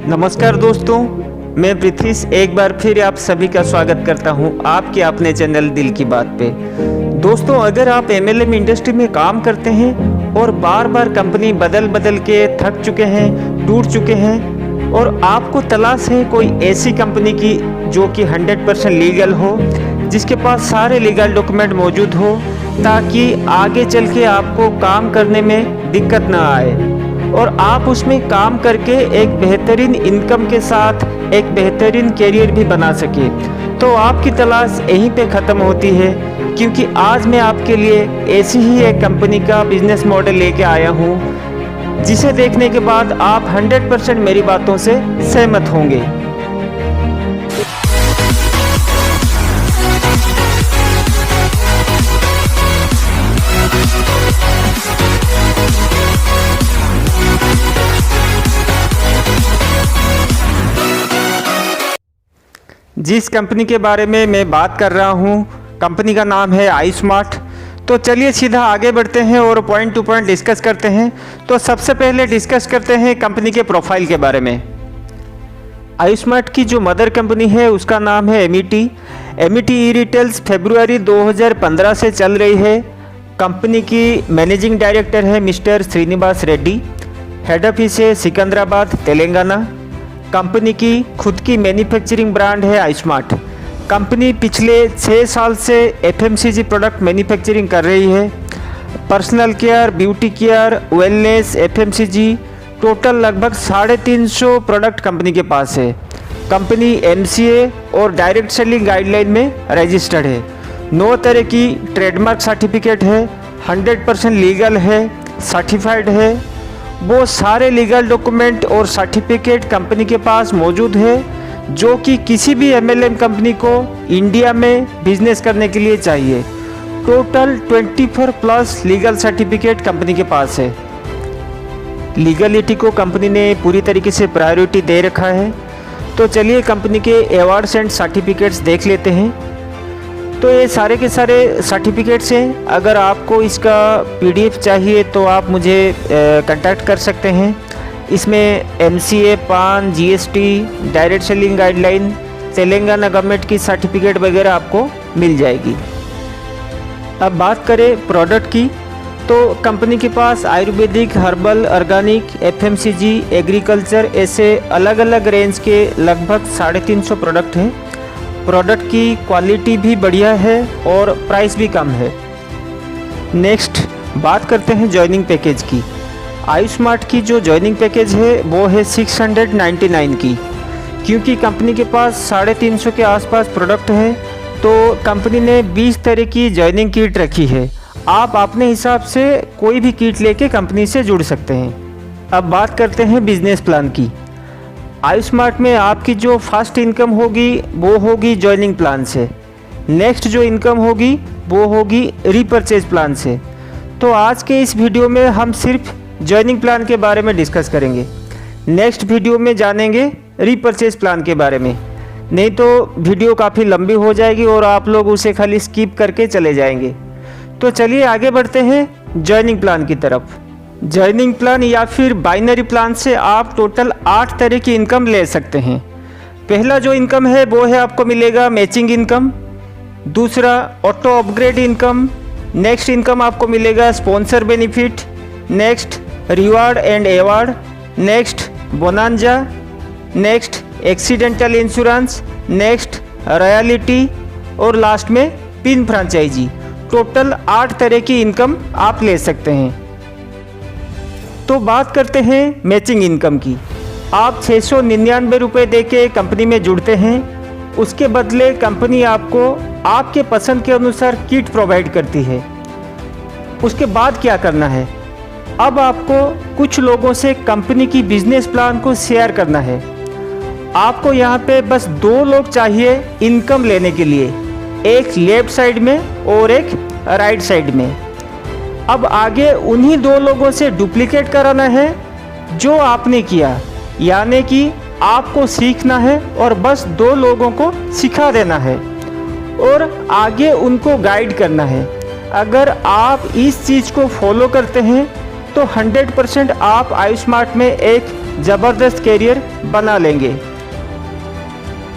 नमस्कार दोस्तों, मैं पृथ्वीश एक बार फिर आप सभी का स्वागत करता हूं आपके अपने चैनल दिल की बात पे। दोस्तों, अगर आप एमएलएम इंडस्ट्री में काम करते हैं और बार बार कंपनी बदल बदल के थक चुके हैं, टूट चुके हैं और आपको तलाश है कोई ऐसी कंपनी की जो कि 100% लीगल हो, जिसके पास सारे लीगल डॉक्यूमेंट मौजूद हो, ताकि आगे चल के आपको काम करने में दिक्कत ना आए और आप उसमें काम करके एक बेहतरीन इनकम के साथ एक बेहतरीन करियर भी बना सके, तो आपकी तलाश यहीं पे ख़त्म होती है। क्योंकि आज मैं आपके लिए ऐसी ही एक कंपनी का बिजनेस मॉडल लेके आया हूँ, जिसे देखने के बाद आप 100% मेरी बातों से सहमत होंगे। जिस कंपनी के बारे में मैं बात कर रहा हूँ, कंपनी का नाम है iSmart। तो चलिए सीधा आगे बढ़ते हैं और पॉइंट टू पॉइंट डिस्कस करते हैं। तो सबसे पहले डिस्कस करते हैं कंपनी के प्रोफाइल के बारे में। iSmart की जो मदर कंपनी है उसका नाम है एमिटी। एमिटी ई रिटेल्स फरवरी 2015 से चल रही है। कंपनी की मैनेजिंग डायरेक्टर है mister Srinivas Reddy. Head office है सिकंदराबाद, तेलंगाना। कंपनी की खुद की मैन्युफैक्चरिंग ब्रांड है iSmart। कंपनी पिछले 6 साल से FMCG प्रोडक्ट मैन्युफैक्चरिंग कर रही है। Personal care, beauty care, wellness, FMCG total लगभग 350 प्रोडक्ट कंपनी के पास है। कंपनी MCA और डायरेक्ट सेलिंग गाइडलाइन में रजिस्टर्ड है। 9 तरह की ट्रेडमार्क सर्टिफिकेट है, 100% लीगल है, सर्टिफाइड है। वो सारे लीगल डॉक्यूमेंट और सर्टिफिकेट कंपनी के पास मौजूद है जो कि किसी भी MLM कंपनी को इंडिया में बिजनेस करने के लिए चाहिए। टोटल 24+ लीगल सर्टिफिकेट कंपनी के पास है। लीगलिटी को कंपनी ने पूरी तरीके से प्रायोरिटी दे रखा है। तो चलिए कंपनी के अवार्ड्स एंड सर्टिफिकेट्स देख लेते हैं। तो ये सारे के सारे सर्टिफिकेट्स हैं। अगर आपको इसका PDF चाहिए तो आप मुझे कांटेक्ट कर सकते हैं। इसमें MCA, पान, GST, direct selling guideline, Telangana government की सर्टिफिकेट वगैरह आपको मिल जाएगी। अब बात करें प्रोडक्ट की, तो कंपनी के पास Ayurvedic, herbal, organic, FMCG, agriculture ऐसे अलग अलग रेंज के लगभग 350 प्रोडक्ट हैं। प्रोडक्ट की क्वालिटी भी बढ़िया है और प्राइस भी कम है। नेक्स्ट बात करते हैं जॉइनिंग पैकेज की। iSmart की जो जॉइनिंग पैकेज है वो है 699 की। क्योंकि कंपनी के पास 350 के आसपास प्रोडक्ट हैं, तो कंपनी ने 20 तरह की जॉइनिंग किट रखी है। आप अपने हिसाब से कोई भी किट लेके कंपनी से जुड़ सकते हैं। अब बात करते हैं बिजनेस प्लान की। iSmart में आपकी जो फर्स्ट इनकम होगी वो होगी जॉइनिंग प्लान से। नेक्स्ट जो इनकम होगी वो होगी रीपरचेज प्लान से। तो आज के इस वीडियो में हम सिर्फ जॉइनिंग प्लान के बारे में डिस्कस करेंगे। नेक्स्ट वीडियो में जानेंगे रीपरचेज प्लान के बारे में, नहीं तो वीडियो काफ़ी लंबी हो जाएगी और आप लोग उसे खाली स्किप करके चले जाएंगे। तो चलिए आगे बढ़ते हैं जॉइनिंग प्लान की तरफ। जॉइनिंग प्लान या फिर बाइनरी प्लान से आप टोटल 8 तरह की इनकम ले सकते हैं। पहला जो इनकम है वो है आपको मिलेगा मैचिंग इनकम। दूसरा auto upgrade income. Next income आपको मिलेगा sponsor benefit. Next reward and award. Next bonanza. Next accidental insurance. Next royalty और लास्ट में पिन फ्रेंचाइजी। टोटल 8 तरह की इनकम आप ले सकते हैं। तो बात करते हैं मैचिंग इनकम की। आप 699 रुपये दे के कंपनी में जुड़ते हैं। उसके बदले कंपनी आपको आपके पसंद के अनुसार किट प्रोवाइड करती है। उसके बाद क्या करना है, अब आपको कुछ लोगों से कंपनी की बिजनेस प्लान को शेयर करना है। आपको यहाँ पे बस 2 लोग चाहिए इनकम लेने के लिए, एक लेफ्ट साइड में और एक राइट साइड में। अब आगे उन्हीं 2 लोगों से डुप्लीकेट कराना है जो आपने किया, यानी कि आपको सीखना है और बस 2 लोगों को सिखा देना है और आगे उनको गाइड करना है। अगर आप इस चीज़ को फॉलो करते हैं तो 100% आप आयुष्मार्ट में एक ज़बरदस्त कैरियर बना लेंगे।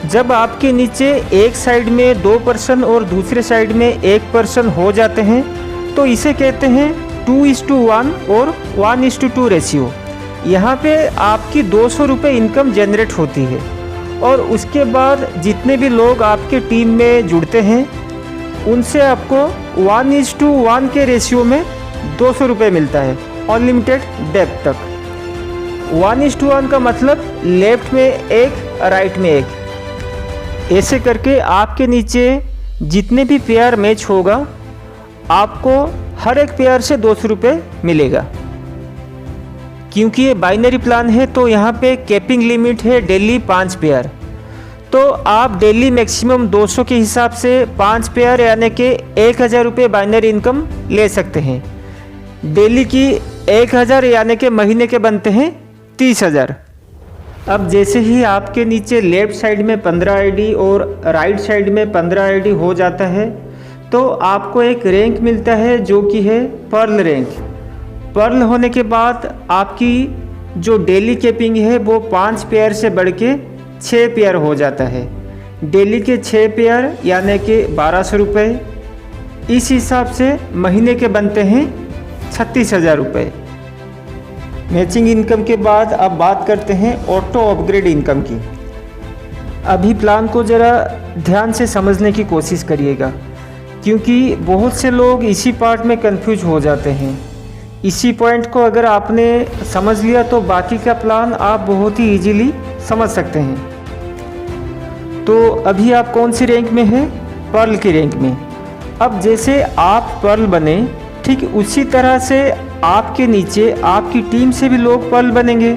जब आपके नीचे एक साइड में 2 पर्सन और दूसरे साइड में 1 पर्सन हो जाते हैं तो इसे कहते हैं 2:1 और 1:2 रेशियो। यहाँ पे आपकी 200 रुपये इनकम जनरेट होती है और उसके बाद जितने भी लोग आपके टीम में जुड़ते हैं उनसे आपको 1:1 के रेशियो में 200 रुपये मिलता है अनलिमिटेड डेप्थ तक। 1:1 का मतलब लेफ्ट में एक राइट में एक, ऐसे करके आपके नीचे जितने भी पेयर मैच होगा आपको हर एक पेयर से 200 रुपये मिलेगा। क्योंकि ये बाइनरी प्लान है तो यहाँ पे कैपिंग लिमिट है डेली 5 पेयर, तो आप डेली मैक्सिमम 200 के हिसाब से 5 पेयर यानी कि 1000 रुपये बाइनरी इनकम ले सकते हैं। डेली की 1000 यानी कि महीने के बनते हैं 30,000। अब जैसे ही आपके नीचे लेफ़्ट साइड में 15 आईडी और राइट साइड में 15 आईडी हो जाता है तो आपको एक रैंक मिलता है जो कि है पर्ल रैंक। पर्ल होने के बाद आपकी जो डेली कैपिंग है वो 5 पेयर से बढ़ के 6 पेयर हो जाता है। डेली के 6 पेयर यानी कि 1200 रुपये। इस हिसाब से महीने के बनते हैं 36,000 रुपये। मैचिंग इनकम के बाद अब बात करते हैं ऑटो अपग्रेड इनकम की। अभी प्लान को ज़रा ध्यान से समझने की कोशिश करिएगा क्योंकि बहुत से लोग इसी पार्ट में कंफ्यूज हो जाते हैं। इसी पॉइंट को अगर आपने समझ लिया तो बाकी का प्लान आप बहुत ही इजीली समझ सकते हैं। तो अभी आप कौन सी रैंक में हैं? पर्ल की रैंक में। अब जैसे आप पर्ल बने ठीक उसी तरह से आपके नीचे आपकी टीम से भी लोग पर्ल बनेंगे।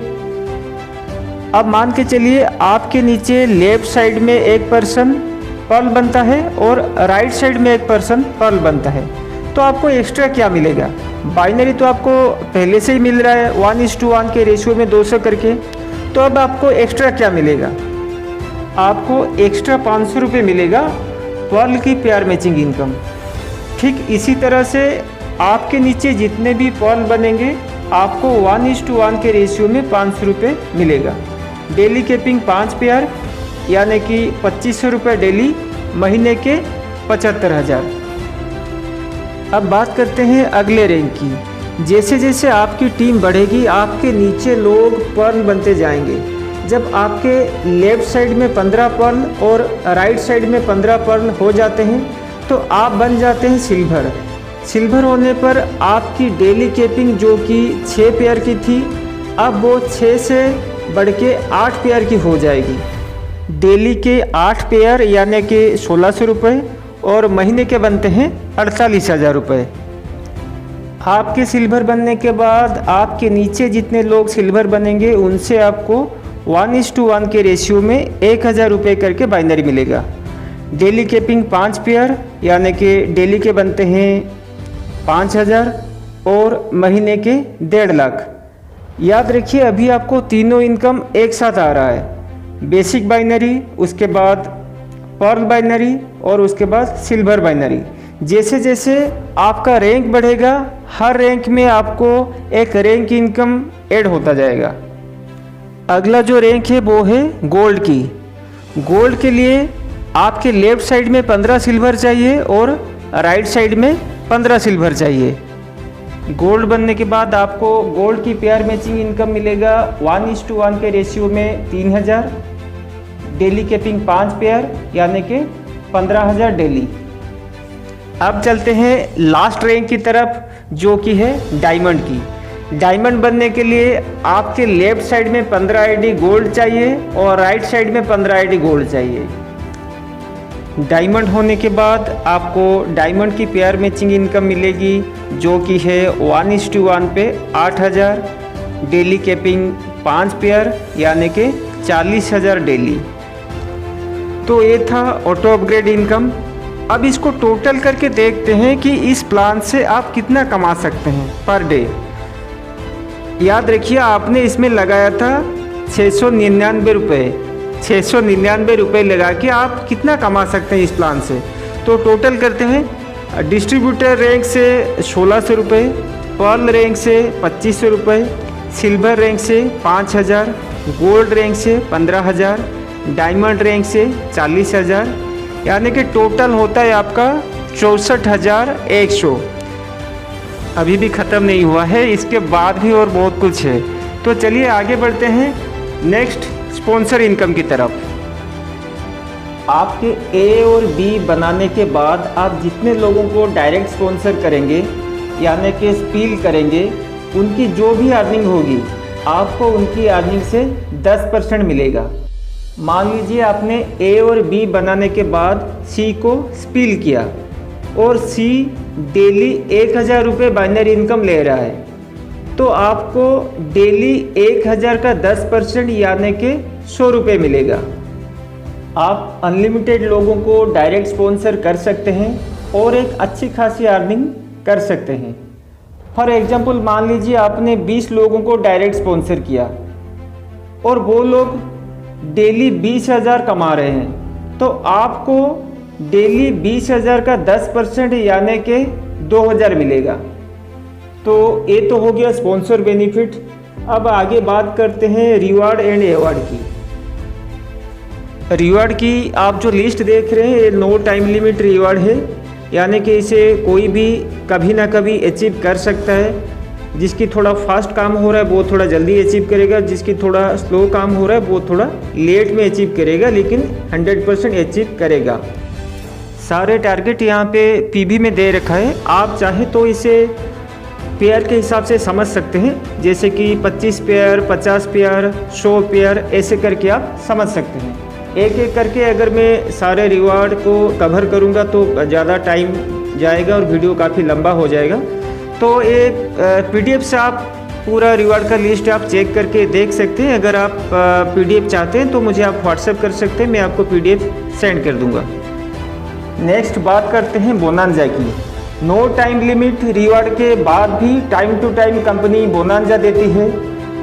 अब मान के चलिए आपके नीचे लेफ्ट साइड में एक पर्सन पर्ल बनता है और राइट साइड में एक पर्सन पर्ल बनता है, तो आपको एक्स्ट्रा क्या मिलेगा? बाइनरी तो आपको पहले से ही मिल रहा है 1:1 के रेशियो में 200 करके, तो अब आपको एक्स्ट्रा क्या मिलेगा? आपको एक्स्ट्रा 500 रुपये मिलेगा पर्ल की पेयर मैचिंग इनकम। ठीक इसी तरह से आपके नीचे जितने भी पर्ल बनेंगे आपको 1:1 के रेशियो में 500 रुपये मिलेगा। डेली कैपिंग 5 पेयर यानी कि 2500 रुपये डेली, महीने के 75,000। अब बात करते हैं अगले रैंक की। जैसे जैसे आपकी टीम बढ़ेगी आपके नीचे लोग पर्ल बनते जाएंगे। जब आपके लेफ्ट साइड में 15 पर्ल और राइट साइड में 15 पर्ल हो जाते हैं तो आप बन जाते हैं सिल्वर। सिल्वर होने पर आपकी डेली कैपिंग जो कि 6 पेयर की थी अब वो 6 से बढ़ के 8 पेयर की हो जाएगी। डेली के 8 पेयर यानी कि 1600 रुपये और महीने के बनते हैं 48,000 रुपये। आपके सिल्वर बनने के बाद आपके नीचे जितने लोग सिल्वर बनेंगे उनसे आपको 1:1 के रेशियो में 1000 रुपये करके बाइनरी मिलेगा। डेली कैपिंग 5 पेयर यानी कि डेली के बनते हैं 5,000 और महीने के 1.5 लाख। याद रखिए अभी आपको तीनों इनकम एक साथ आ रहा है, बेसिक बाइनरी, उसके बाद पर्ल बाइनरी और उसके बाद सिल्वर बाइनरी। जैसे जैसे आपका रैंक बढ़ेगा हर रैंक में आपको एक रैंक इनकम ऐड होता जाएगा। अगला जो रैंक है वो है गोल्ड की। गोल्ड के लिए आपके लेफ्ट साइड में 15 सिल्वर चाहिए और राइट साइड में 15 सिल्वर चाहिए। गोल्ड बनने के बाद आपको गोल्ड की पेयर मैचिंग इनकम मिलेगा 1:1 के रेशियो में 3000। डेली कैपिंग 5 पेयर यानी कि 15,000 डेली। अब चलते हैं लास्ट रैंक की तरफ जो कि है डायमंड की। डायमंड बनने के लिए आपके लेफ्ट साइड में 15 आईडी गोल्ड चाहिए और राइट साइड में 15 आईडी गोल्ड चाहिए। डायमंड होने के बाद आपको डायमंड की पेयर मैचिंग इनकम मिलेगी जो कि है 1:1 पे 8,000। डेली कैपिंग 5 पेयर यानी कि 40,000 डेली। तो ये था ऑटो अपग्रेड इनकम। अब इसको टोटल करके देखते हैं कि इस प्लान से आप कितना कमा सकते हैं पर डे। याद रखिए आपने इसमें लगाया था 699 रुपये। 699 रुपये लगा के आप कितना कमा सकते हैं इस प्लान से। तो टोटल करते हैं। डिस्ट्रीब्यूटर रैंक से 1600 रुपये, पर्ल रैंक से 2500 रुपये, सिल्वर रैंक से 5000, गोल्ड रैंक से 15000, डायमंड रैंक से 40000, यानी कि टोटल होता है आपका 64,100। अभी भी ख़त्म नहीं हुआ है, इसके बाद भी और बहुत कुछ है। तो चलिए आगे बढ़ते हैं नेक्स्ट स्पॉन्सर इनकम की तरफ। आपके ए और बी बनाने के बाद आप जितने लोगों को डायरेक्ट स्पॉन्सर करेंगे यानी कि स्पील करेंगे, उनकी जो भी अर्निंग होगी आपको उनकी अर्निंग से 10% मिलेगा। मान लीजिए आपने ए और बी बनाने के बाद सी को स्पील किया और सी डेली 1000 रुपये बाइनरी इनकम ले रहा है, तो आपको डेली 1000 का 10% यानी कि 100 रुपये मिलेगा। आप अनलिमिटेड लोगों को डायरेक्ट स्पॉन्सर कर सकते हैं और एक अच्छी खासी अर्निंग कर सकते हैं। फॉर एग्जांपल मान लीजिए आपने 20 लोगों को डायरेक्ट स्पॉन्सर किया और वो लोग डेली 20,000 कमा रहे हैं, तो आपको डेली 20,000 का 10% यानी कि 2,000 मिलेगा। तो ये तो हो गया स्पॉन्सर बेनिफिट। अब आगे बात करते हैं रिवार्ड एंड अवार्ड की। रिवार्ड की आप जो लिस्ट देख रहे हैं ये नो टाइम लिमिट रिवार्ड है, यानी कि इसे कोई भी कभी ना कभी अचीव कर सकता है। जिसकी थोड़ा फास्ट काम हो रहा है वो थोड़ा जल्दी अचीव करेगा, जिसकी थोड़ा स्लो काम हो रहा है वो थोड़ा लेट में अचीव करेगा, लेकिन 100% अचीव करेगा। सारे टारगेट यहाँ पे पीबी में दे रखा है। आप चाहे तो इसे पेयर के हिसाब से समझ सकते हैं, जैसे कि 25 पेयर, 50 पेयर, 100 पेयर, ऐसे करके आप समझ सकते हैं। एक एक करके अगर मैं सारे रिवार्ड को कवर करूँगा तो ज़्यादा टाइम जाएगा और वीडियो काफ़ी लंबा हो जाएगा। तो एक PDF से आप पूरा रिवार्ड का लिस्ट आप चेक करके देख सकते हैं। अगर आप PDF चाहते हैं तो मुझे आप व्हाट्सएप कर सकते हैं, मैं आपको PDF सेंड कर दूंगा। नेक्स्ट बात करते हैं बोनांजा की। नो टाइम लिमिट रिवार्ड के बाद भी time to time company bonanza देती है,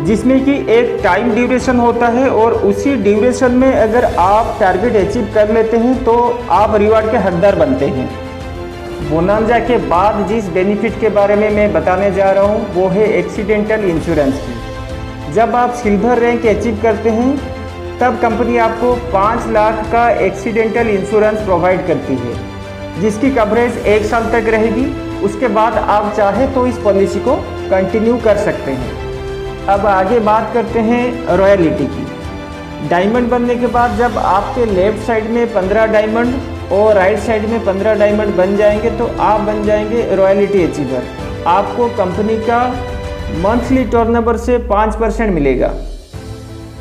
जिसमें कि एक टाइम ड्यूरेशन होता है और उसी ड्यूरेशन में अगर आप टारगेट अचीव कर लेते हैं तो आप रिवार्ड के हकदार बनते हैं। बोनांजा के बाद जिस बेनिफिट के बारे में मैं बताने जा रहा हूँ वो है एक्सीडेंटल इंश्योरेंस की। जब आप सिल्वर रैंक अचीव करते हैं तब कंपनी आपको 5 लाख का एक्सीडेंटल इंश्योरेंस प्रोवाइड करती है, जिसकी कवरेज 1 साल तक रहेगी। उसके बाद आप चाहे तो इस पॉलिसी को कंटिन्यू कर सकते हैं। अब आगे बात करते हैं रॉयल्टी की। डायमंड बनने के बाद जब आपके लेफ्ट साइड में 15 डायमंड और राइट साइड में 15 डायमंड बन जाएंगे तो आप बन जाएंगे रॉयल्टी अचीवर। आपको कंपनी का मंथली टर्नओवर से 5% मिलेगा।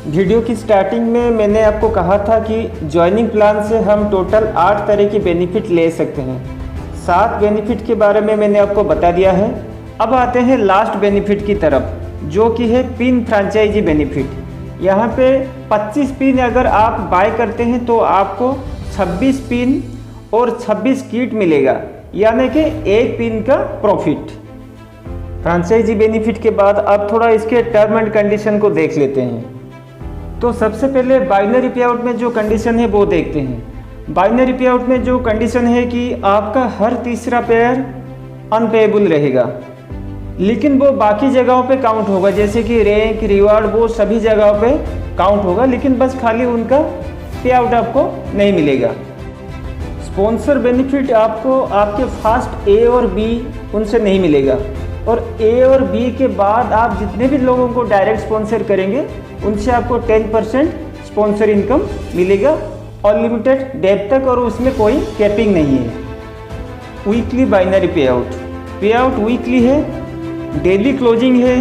वीडियो की स्टार्टिंग में मैंने आपको कहा था कि ज्वाइनिंग प्लान से हम टोटल 8 तरह की बेनिफिट ले सकते हैं। 7 बेनिफिट के बारे में मैंने आपको बता दिया है। अब आते हैं लास्ट बेनिफिट की तरफ, जो कि है पिन फ्रेंचाइजी बेनिफिट। यहाँ पे 25 पिन अगर आप बाय करते हैं तो आपको 26 पिन और 26 किट मिलेगा, यानी कि 1 पिन का प्रॉफिट। फ्रेंचाइजी बेनिफिट के बाद अब थोड़ा इसके टर्म एंड कंडीशन को देख लेते हैं। तो सबसे पहले बाइनरी पे आउट में जो कंडीशन है वो देखते हैं। बाइनरी पे आउट में जो कंडीशन है कि आपका हर तीसरा पेयर अनपेएबल रहेगा, लेकिन वो बाकी जगहों पे काउंट होगा, जैसे कि रैंक, रिवार्ड, वो सभी जगहों पे काउंट होगा, लेकिन बस खाली उनका पे आउट आपको नहीं मिलेगा। स्पॉन्सर बेनिफिट आपको आपके फर्स्ट ए और बी उनसे नहीं मिलेगा, और ए और बी के बाद आप जितने भी लोगों को डायरेक्ट स्पॉन्सर करेंगे उनसे आपको 10% स्पॉन्सर इनकम मिलेगा, अनलिमिटेड डेट तक, और उसमें कोई कैपिंग नहीं है। वीकली बाइनरी पे आउट वीकली है, डेली क्लोजिंग है,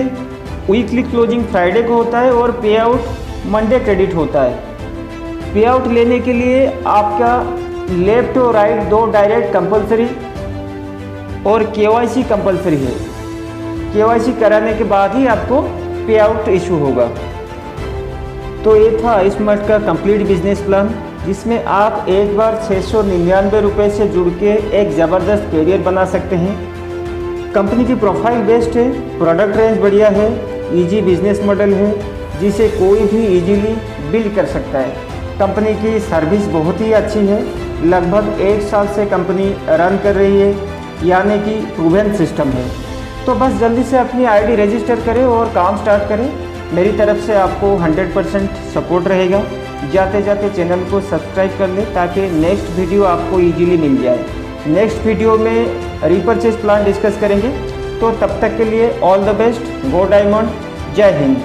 वीकली क्लोजिंग फ्राइडे को होता है और पे आउट मंडे क्रेडिट होता है। पे आउट लेने के लिए आपका लेफ्ट और राइट 2 डायरेक्ट कंपलसरी और KYC कंपलसरी है। KYC कराने के बाद ही आपको पे आउट इशू होगा। तो ये था iSmart का कंप्लीट बिजनेस प्लान, जिसमें आप एक बार 699 रुपये से जुड़ के एक ज़बरदस्त करियर बना सकते हैं। कंपनी की प्रोफाइल बेस्ट है, प्रोडक्ट रेंज बढ़िया है, इजी बिजनेस मॉडल है जिसे कोई भी इजीली बिल्ड कर सकता है। कंपनी की सर्विस बहुत ही अच्छी है, लगभग 1 साल से कंपनी रन कर रही है, यानी कि प्रूवन सिस्टम है। तो बस जल्दी से अपनी आईडी रजिस्टर करें और काम स्टार्ट करें। मेरी तरफ से आपको 100% सपोर्ट रहेगा। जाते जाते चैनल को सब्सक्राइब कर लें ताकि नेक्स्ट वीडियो आपको ईजीली मिल जाए। नेक्स्ट वीडियो में रीपरचेज प्लान डिस्कस करेंगे। तो तब तक के लिए all the best, go diamond, जय हिंद।